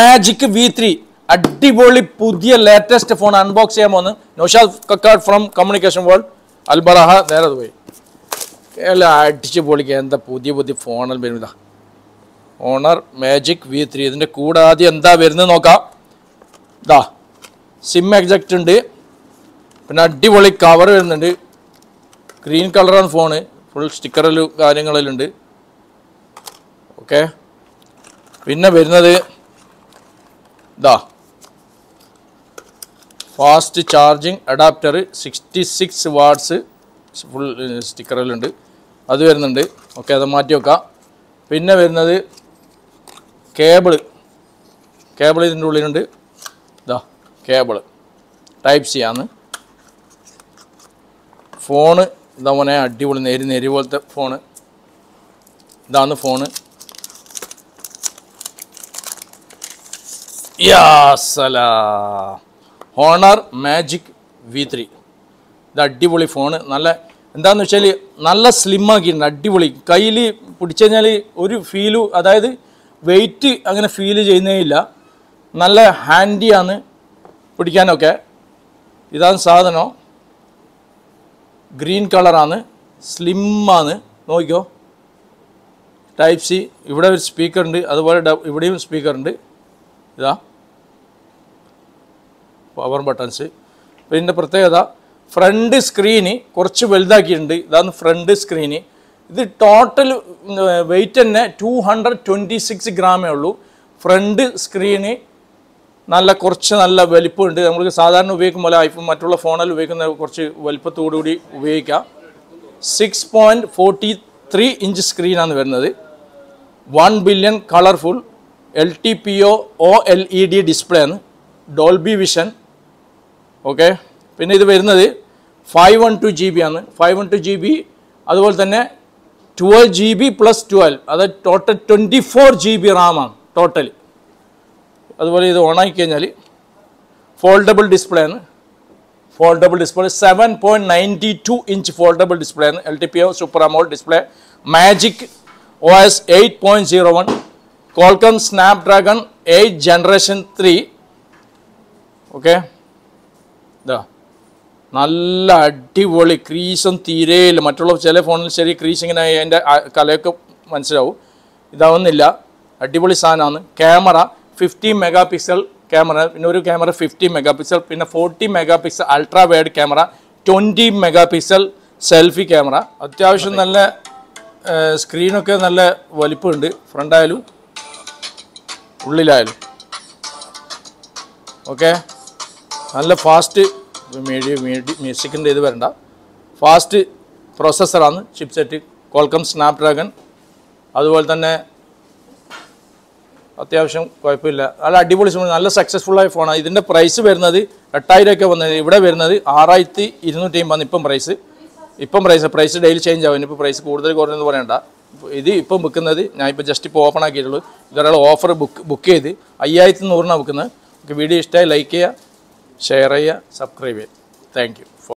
MagicV3 അടിപൊളി പുതിയ latest phone unbox ചെയ്യാൻ പോകുന്നു. Naushad Kakkad from communication world Al Baraha നേരെ പോയി എല്ലാം അടിച്ച് പൊളിക്കുക. എന്താ പുതിയ പുതിയ ഫോണിൽ വരുന്നതാ ഓണർ MagicV3. ഇതിൻ്റെ കൂടെ ആദ്യം എന്താ വരുന്നത് നോക്കാം. ഇതാ സിം എക്സെക്റ്റ് ഉണ്ട്, പിന്നെ അടിപൊളി കവർ വരുന്നുണ്ട്. ഗ്രീൻ കളറാണ് ഫോണ്, ഫുൾ സ്റ്റിക്കറിലും കാര്യങ്ങളിലുണ്ട്. ഓക്കെ, പിന്നെ വരുന്നത് ഇതാ fast charging adapter 66 watts full സ്റ്റിക്കറിലുണ്ട്, അത് വരുന്നുണ്ട്. ഓക്കെ, അത് മാറ്റി വെക്കാം. പിന്നെ വരുന്നത് കേബിള് ഇതിൻ്റെ ഉള്ളിലുണ്ട്. ഇതാ കേബിള് ടൈപ്പ് സി ആണ്. ഫോണ് ഇതാ മോനെ അടിപൊളി നെരി പോലത്തെ ഫോണ്. ഇതാണ് ഫോണ്. Owner MagicV3. ഇത് അടിപൊളി ഫോണ്. നല്ല എന്താണെന്ന് വെച്ചാൽ നല്ല സ്ലിം ആക്കിയിട്ടുണ്ട്, അടിപൊളി. കയ്യിൽ പിടിച്ചു കഴിഞ്ഞാൽ ഒരു ഫീല്, അതായത് വെയിറ്റ് അങ്ങനെ ഫീല് ചെയ്യുന്നേ ഇല്ല. നല്ല ഹാൻഡിയാണ് പിടിക്കാനൊക്കെ. ഇതാണ് സാധനം. ഗ്രീൻ കളറാണ്, സ്ലിമ്മാണ്. നോക്കിക്കോ, ടൈപ്പ് സി. ഇവിടെ ഒരു സ്പീക്കറുണ്ട്, അതുപോലെ ഇവിടെയും സ്പീക്കറുണ്ട്. ഇതാ പവർ ബട്ടൺസ്. പിന്നെ പ്രത്യേകത ഫ്രണ്ട് സ്ക്രീന് കുറച്ച് വലുതാക്കിയിട്ടുണ്ട്. ഇതാണ് ഫ്രണ്ട് സ്ക്രീന്. ഇത് ടോട്ടൽ വെയിറ്റ് തന്നെ 226 ഗ്രാമേ ഉള്ളൂ. ഫ്രണ്ട് സ്ക്രീന് കുറച്ച് നല്ല വലിപ്പമുണ്ട്. നമുക്ക് സാധാരണ ഉപയോഗിക്കും പോലെ ഐഫോൺ മറ്റുള്ള ഫോണിൽ ഉപയോഗിക്കുന്ന കുറച്ച് വലിപ്പത്തോടുകൂടി ഉപയോഗിക്കാം. 6.43 ഇഞ്ച് സ്ക്രീനാണ് വരുന്നത്. 1 billion colourful LTPO OLED display ആണ്, ഡോൾബി വിഷൻ. ഓക്കെ, പിന്നെ ഇത് വരുന്നത് 512 GB ആണ്. 512 GB, അതുപോലെ തന്നെ 12 GB + 12, അതായത് ടോട്ടൽ 24 GB റാമാണ് ടോട്ടൽ. അതുപോലെ ഇത് ഓണാക്കി കഴിഞ്ഞാൽ ഫോൾഡബിൾ ഡിസ്പ്ലേ ആണ്. Foldable display 7.92 inch foldable display ആണ്. LTPO super AMOLED display. Magic OS 8.01, കോൾക്കം Snapdragon 8 generation 3. Okay, ഇതാ നല്ല അടിപൊളി. ക്രീസും തീരെയില്ല. മറ്റുള്ള ചില ഫോണിൽ ശരി ക്രീസിങ്ങനെ അതിൻ്റെ കലയൊക്കെ മനസ്സിലാവും, ഇതാവുന്നില്ല. അടിപൊളി സാധനമാണ്. ക്യാമറ 50 മെഗാ പിക്സൽ ക്യാമറ, പിന്നെ ഒരു ക്യാമറ 50 മെഗാ പിക്സൽ, പിന്നെ 40 mega pixel ultra wide camera, 20 mega pixel selfie camera. അത്യാവശ്യം നല്ല സ്ക്രീനൊക്കെ നല്ല വലിപ്പമുണ്ട്, ഫ്രണ്ടായാലും ഉള്ളിലായാലും. ഓക്കെ, നല്ല ഫാസ്റ്റ് മ്യൂസിക്കിൻ്റെ ഇത് വരണ്ട, ഫാസ്റ്റ് പ്രോസസ്സറാണ്. Chipset Qualcomm Snapdragon. അതുപോലെ തന്നെ അത്യാവശ്യം കുഴപ്പമില്ല, നല്ല അടിപൊളി ഫോൺ, നല്ല സക്സസ്ഫുള്ളായ ഫോണാണ്. ഇതിൻ്റെ പ്രൈസ് വരുന്നത് 8000 ഒക്കെ വന്നത്, ഇവിടെ വരുന്നത് 6250. ഇപ്പം പ്രൈസ് ഡെയിലി ചേഞ്ച് ആവും. ഇനിയിപ്പോൾ പ്രൈസ് കൂടുതൽ കുറഞ്ഞെന്ന് പറയണ്ട. ഇത് ഇപ്പം വിൽക്കുന്നത്, ഞാൻ ഇപ്പോൾ ജസ്റ്റ് ഇപ്പോൾ ഓപ്പൺ ആക്കിയിട്ടുള്ളൂ. ഇതൊരാൾ ഓഫർ ബുക്ക് ചെയ്ത് 5100 വിൽക്കുന്നത്. വീഡിയോ ഇഷ്ടമായി ലൈക്ക് ചെയ്യുക, ഷെയർ ചെയ്യുക, സബ്സ്ക്രൈബ് ചെയ്യുക. Thank you.